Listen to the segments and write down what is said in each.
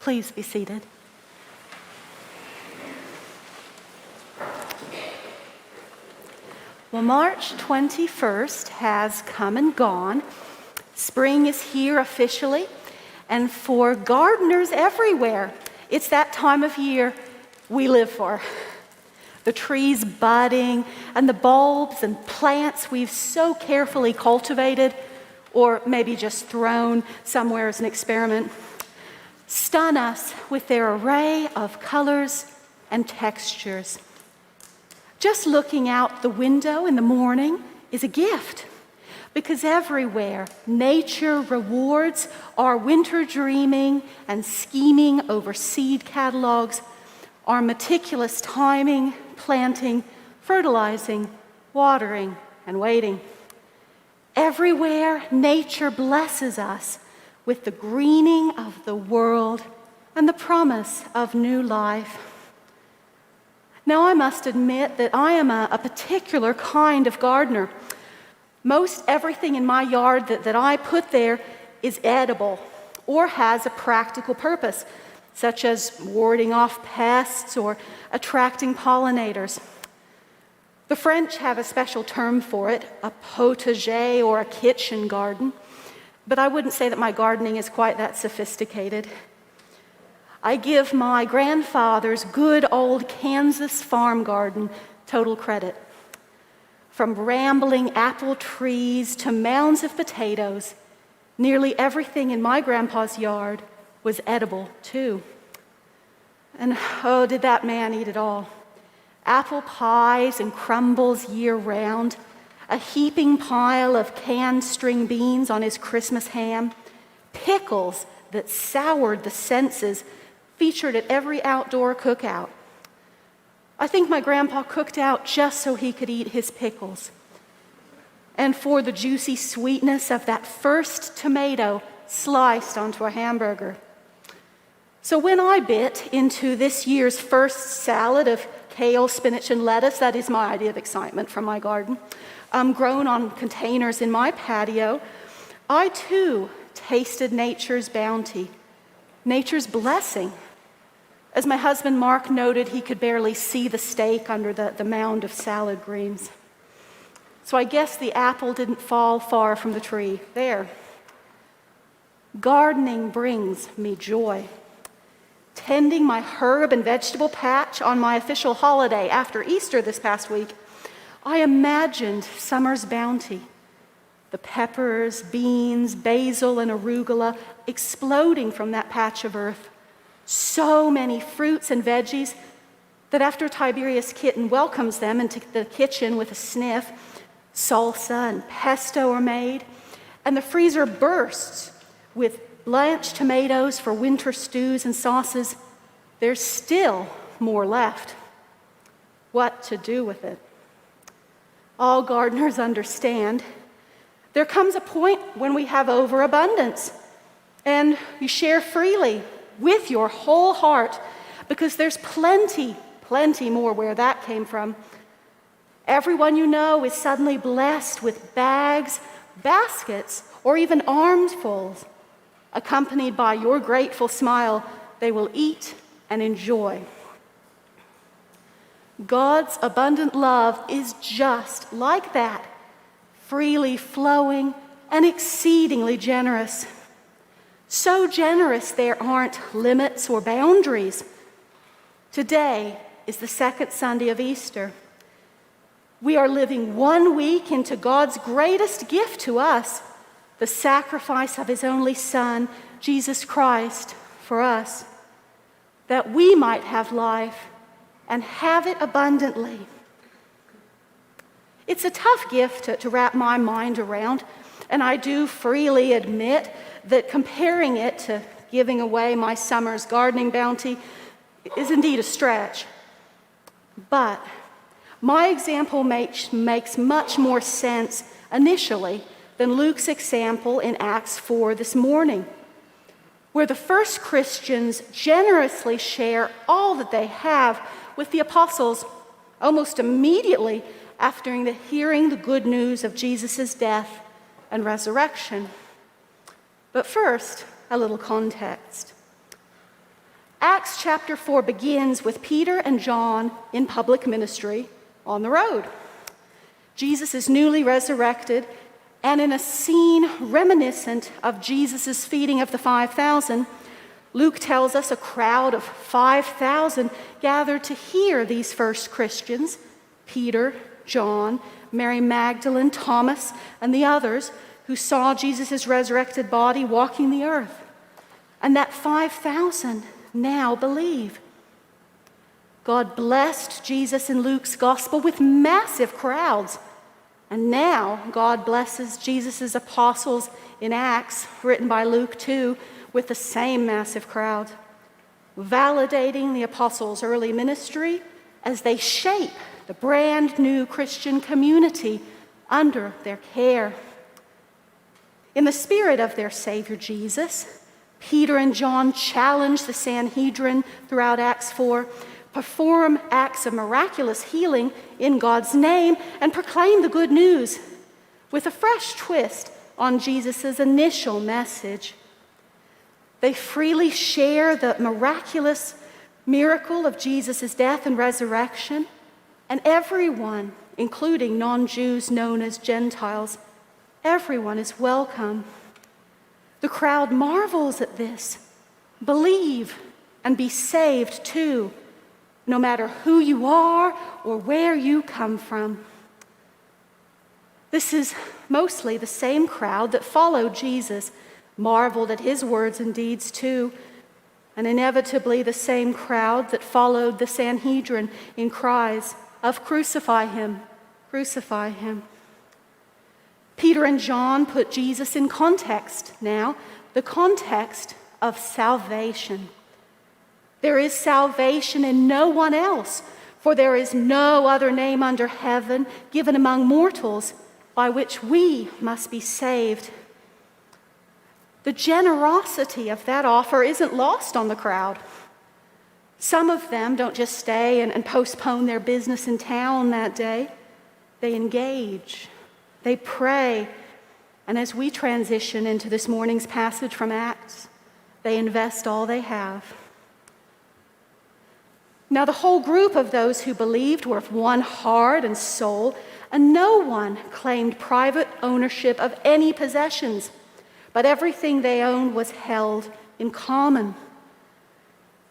Please be seated. Well, March 21st has come and gone. Spring is here officially, and for gardeners everywhere, it's that time of year we live for. The trees budding and the bulbs and plants we've so carefully cultivated, or maybe just thrown somewhere as an experiment, stun us with their array of colors and textures. Just looking out the window in the morning is a gift, because everywhere nature rewards our winter dreaming and scheming over seed catalogs, our meticulous timing, planting, fertilizing, watering, and waiting. Everywhere nature blesses us with the greening of the world and the promise of new life. Now, I must admit that I am a particular kind of gardener. Most everything in my yard that I put there is edible or has a practical purpose, such as warding off pests or attracting pollinators. The French have a special term for it, a potager or a kitchen garden, but I wouldn't say that my gardening is quite that sophisticated. I give my grandfather's good old Kansas farm garden total credit. From rambling apple trees to mounds of potatoes, nearly everything in my grandpa's yard was edible too. And oh, did that man eat it all. Apple pies and crumbles year-round, a heaping pile of canned string beans on his Christmas ham, pickles that soured the senses featured at every outdoor cookout. I think my grandpa cooked out just so he could eat his pickles, and for the juicy sweetness of that first tomato sliced onto a hamburger. So when I bit into this year's first salad of kale, spinach, and lettuce, that is my idea of excitement from my garden, grown on containers in my patio, I too tasted nature's bounty, nature's blessing. As my husband Mark noted, he could barely see the steak under the mound of salad greens. So I guess the apple didn't fall far from the tree there. Gardening brings me joy. Tending my herb and vegetable patch on my official holiday after Easter this past week, I imagined summer's bounty. The peppers, beans, basil, and arugula exploding from that patch of earth. So many fruits and veggies that after Tiberius Kitten welcomes them into the kitchen with a sniff, salsa and pesto are made, and the freezer bursts with blanched tomatoes for winter stews and sauces. There's still more left. What to do with it? All gardeners understand. There comes a point when we have overabundance, and you share freely with your whole heart, because there's plenty more where that came from. Everyone you know is suddenly blessed with bags, baskets, or even armfuls. Accompanied by your grateful smile, they will eat and enjoy. God's abundant love is just like that, freely flowing and exceedingly generous. So generous there aren't limits or boundaries. Today is the second Sunday of Easter. We are living 1 week into God's greatest gift to us, the sacrifice of his only Son, Jesus Christ, for us, that we might have life and have it abundantly. It's a tough gift to wrap my mind around, and I do freely admit that comparing it to giving away my summer's gardening bounty is indeed a stretch. But my example makes much more sense initially than Luke's example in Acts 4 this morning, where the first Christians generously share all that they have with the apostles almost immediately after hearing the good news of Jesus' death and resurrection. But first, a little context. Acts chapter 4 begins with Peter and John in public ministry on the road. Jesus is newly resurrected, and in a scene reminiscent of Jesus' feeding of the 5,000, Luke tells us a crowd of 5,000 gathered to hear these first Christians, Peter, John, Mary Magdalene, Thomas, and the others who saw Jesus' resurrected body walking the earth. And that 5,000 now believe. God blessed Jesus in Luke's gospel with massive crowds. And now God blesses Jesus' apostles in Acts, written by Luke too, with the same massive crowd, validating the apostles' early ministry as they shape the brand new Christian community under their care. In the spirit of their Savior Jesus, Peter and John challenge the Sanhedrin throughout Acts 4, perform acts of miraculous healing in God's name, and proclaim the good news with a fresh twist on Jesus' initial message. They freely share the miraculous miracle of Jesus' death and resurrection, and everyone, including non-Jews known as Gentiles, everyone is welcome. The crowd marvels at this. Believe and be saved too, no matter who you are or where you come from. This is mostly the same crowd that followed Jesus, marveled at his words and deeds too, and inevitably the same crowd that followed the Sanhedrin in cries of "Crucify him, crucify him." Peter and John put Jesus in context now, the context of salvation. There is salvation in no one else, for there is no other name under heaven given among mortals by which we must be saved. The generosity of that offer isn't lost on the crowd. Some of them don't just stay and postpone their business in town that day. They engage, they pray, and as we transition into this morning's passage from Acts, they invest all they have. Now, the whole group of those who believed were of one heart and soul, and no one claimed private ownership of any possessions, but everything they owned was held in common.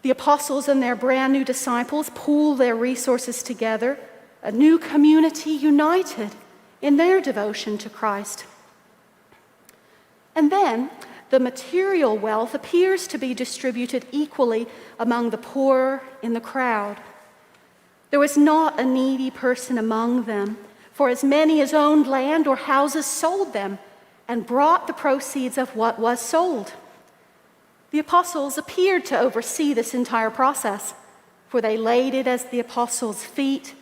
The apostles and their brand new disciples pooled their resources together, a new community united in their devotion to Christ. And then the material wealth appears to be distributed equally among the poor in the crowd. There was not a needy person among them, for as many as owned land or houses sold them and brought the proceeds of what was sold. The apostles appeared to oversee this entire process, for they laid it at the apostles' feet,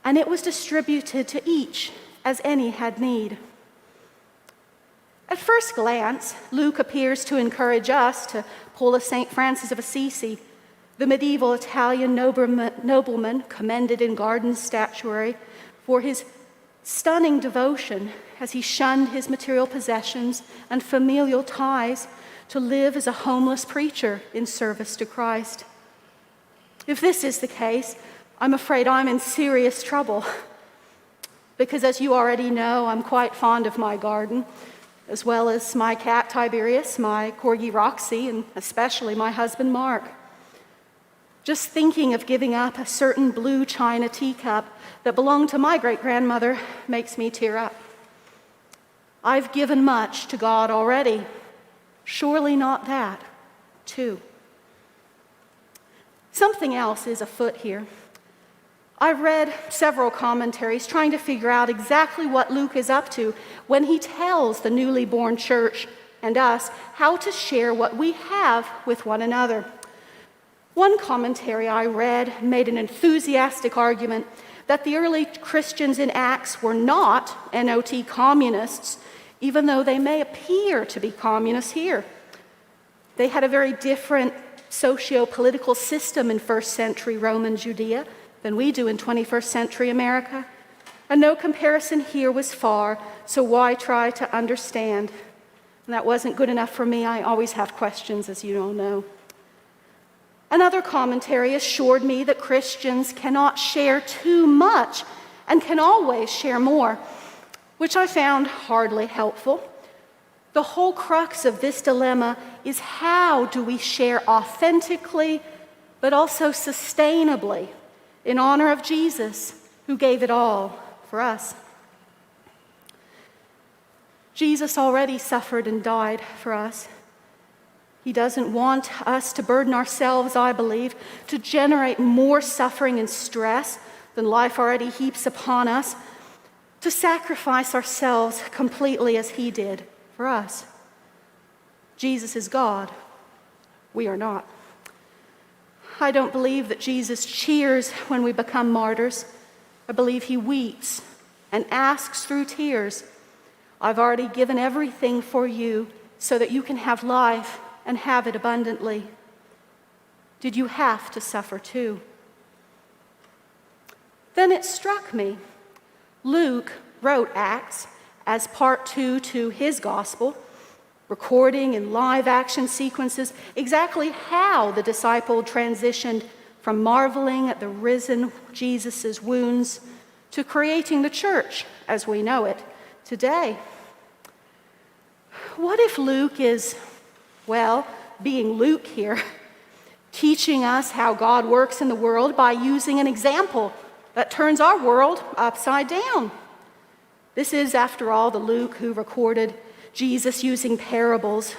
and it was distributed to each as any had need. At first glance, Luke appears to encourage us to pull a St. Francis of Assisi, the medieval Italian nobleman commended in Garden statuary for his stunning devotion as he shunned his material possessions and familial ties to live as a homeless preacher in service to Christ. If this is the case, I'm afraid I'm in serious trouble, because as you already know, I'm quite fond of my garden, as well as my cat Tiberius, my corgi Roxy, and especially my husband Mark. Just thinking of giving up a certain blue china teacup that belonged to my great-grandmother makes me tear up. I've given much to God already. Surely not that, too. Something else is afoot here. I've read several commentaries trying to figure out exactly what Luke is up to when he tells the newly born church and us how to share what we have with one another. One commentary I read made an enthusiastic argument that the early Christians in Acts were not NOT communists, even though they may appear to be communists here. They had a very different socio-political system in first century Roman Judea than we do in 21st century America. And no comparison here was far, so why try to understand? And that wasn't good enough for me. I always have questions, as you all know. Another commentary assured me that Christians cannot share too much and can always share more, which I found hardly helpful. The whole crux of this dilemma is how do we share authentically, but also sustainably in honor of Jesus, who gave it all for us. Jesus already suffered and died for us. He doesn't want us to burden ourselves, I believe, to generate more suffering and stress than life already heaps upon us, to sacrifice ourselves completely as he did for us. Jesus is God. We are not. I don't believe that Jesus cheers when we become martyrs. I believe he weeps and asks through tears, I've already given everything for you so that you can have life and have it abundantly. Did you have to suffer too? Then it struck me. Luke wrote Acts as part 2 to his gospel, recording in live action sequences exactly how the disciple transitioned from marveling at the risen Jesus' wounds to creating the church as we know it today. What if Luke is, well, being Luke here, teaching us how God works in the world by using an example that turns our world upside down? This is, after all, the Luke who recorded Jesus using parables,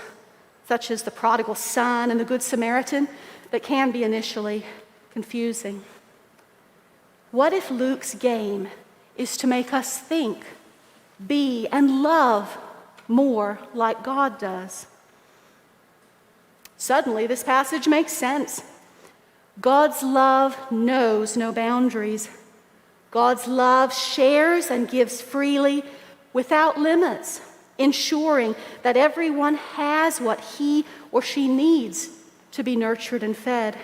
such as the prodigal son and the Good Samaritan, that can be initially confusing. What if Luke's game is to make us think, be, and love more like God does? Suddenly, this passage makes sense. God's love knows no boundaries. God's love shares and gives freely without limits, ensuring that everyone has what he or she needs to be nurtured and fed.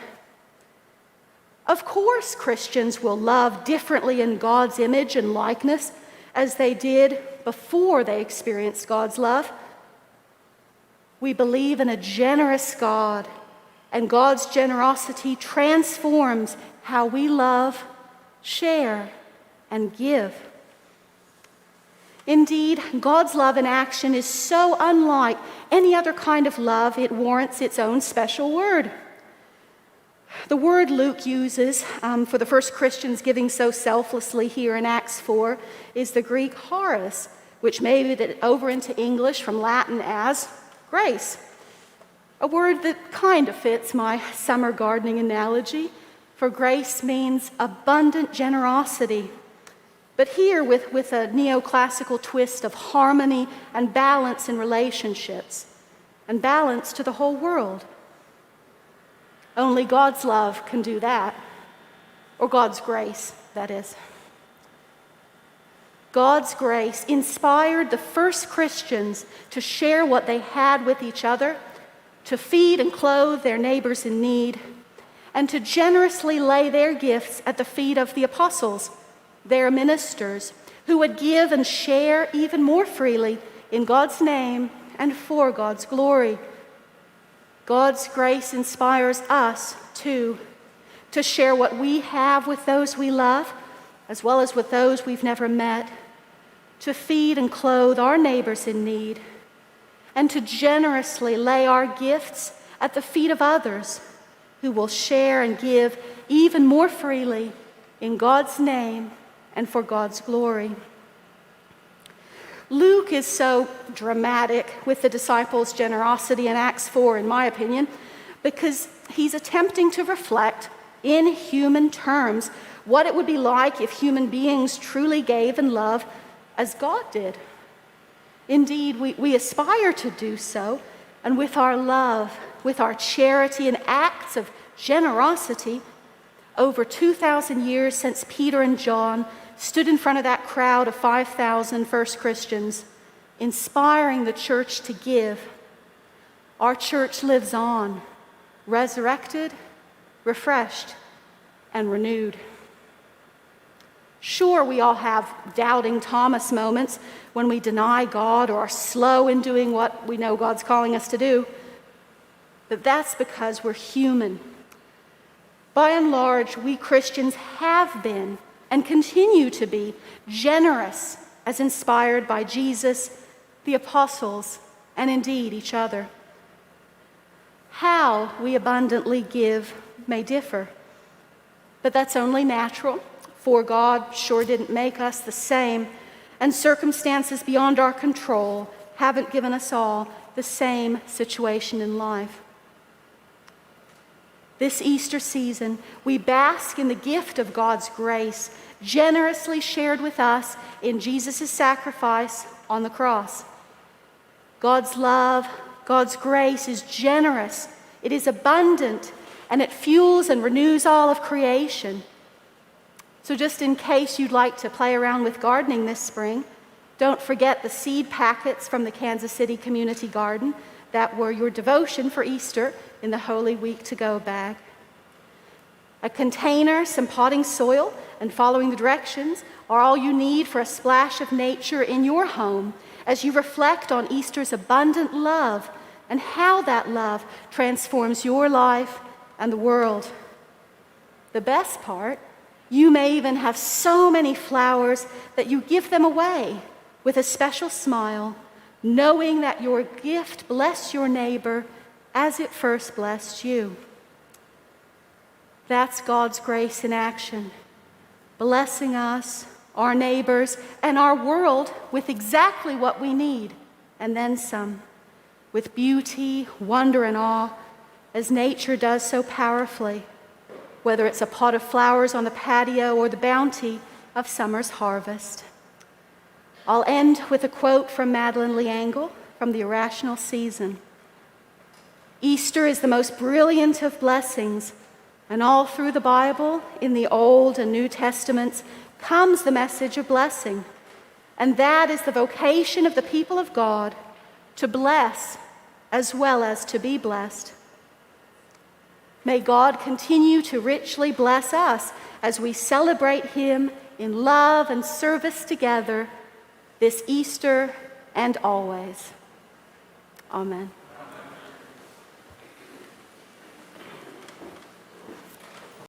Of course, Christians will love differently in God's image and likeness as they did before they experienced God's love. We believe in a generous God, and God's generosity transforms how we love, share, and give. Indeed, God's love in action is so unlike any other kind of love, it warrants its own special word. The word Luke uses for the first Christians giving so selflessly here in Acts 4 is the Greek charis, which made it over into English from Latin as grace. A word that kind of fits my summer gardening analogy, for grace means abundant generosity. But here with a neoclassical twist of harmony and balance in relationships, and balance to the whole world. Only God's love can do that, or God's grace, that is. God's grace inspired the first Christians to share what they had with each other, to feed and clothe their neighbors in need, and to generously lay their gifts at the feet of the apostles, their ministers, who would give and share even more freely in God's name and for God's glory. God's grace inspires us, too, to share what we have with those we love, as well as with those we've never met, to feed and clothe our neighbors in need, and to generously lay our gifts at the feet of others who will share and give even more freely in God's name and for God's glory. Luke is so dramatic with the disciples' generosity in Acts 4, in my opinion, because he's attempting to reflect in human terms what it would be like if human beings truly gave and loved as God did. Indeed, we aspire to do so, and with our love, with our charity and acts of generosity, over 2,000 years since Peter and John stood in front of that crowd of 5,000 first Christians, inspiring the church to give, our church lives on, resurrected, refreshed, and renewed. Sure, we all have doubting Thomas moments when we deny God or are slow in doing what we know God's calling us to do, but that's because we're human. By and large, we Christians have been and continue to be generous as inspired by Jesus, the apostles, and indeed each other. How we abundantly give may differ, but that's only natural, for God sure didn't make us the same, and circumstances beyond our control haven't given us all the same situation in life. This Easter season, we bask in the gift of God's grace, generously shared with us in Jesus' sacrifice on the cross. God's love, God's grace is generous, it is abundant, and it fuels and renews all of creation. So just in case you'd like to play around with gardening this spring, don't forget the seed packets from the Kansas City Community Garden that were your devotion for Easter in the Holy Week to Go bag. A container, some potting soil, and following the directions are all you need for a splash of nature in your home as you reflect on Easter's abundant love and how that love transforms your life and the world. The best part, you may even have so many flowers that you give them away with a special smile, knowing that your gift blessed your neighbor as it first blessed you. That's God's grace in action, blessing us, our neighbors, and our world with exactly what we need, and then some, with beauty, wonder, and awe, as nature does so powerfully, whether it's a pot of flowers on the patio or the bounty of summer's harvest. I'll end with a quote from Madeleine L'Engle from The Irrational Season. Easter is the most brilliant of blessings, and all through the Bible, in the Old and New Testaments, comes the message of blessing. And that is the vocation of the people of God, to bless as well as to be blessed. May God continue to richly bless us as we celebrate Him in love and service together this Easter and always. Amen.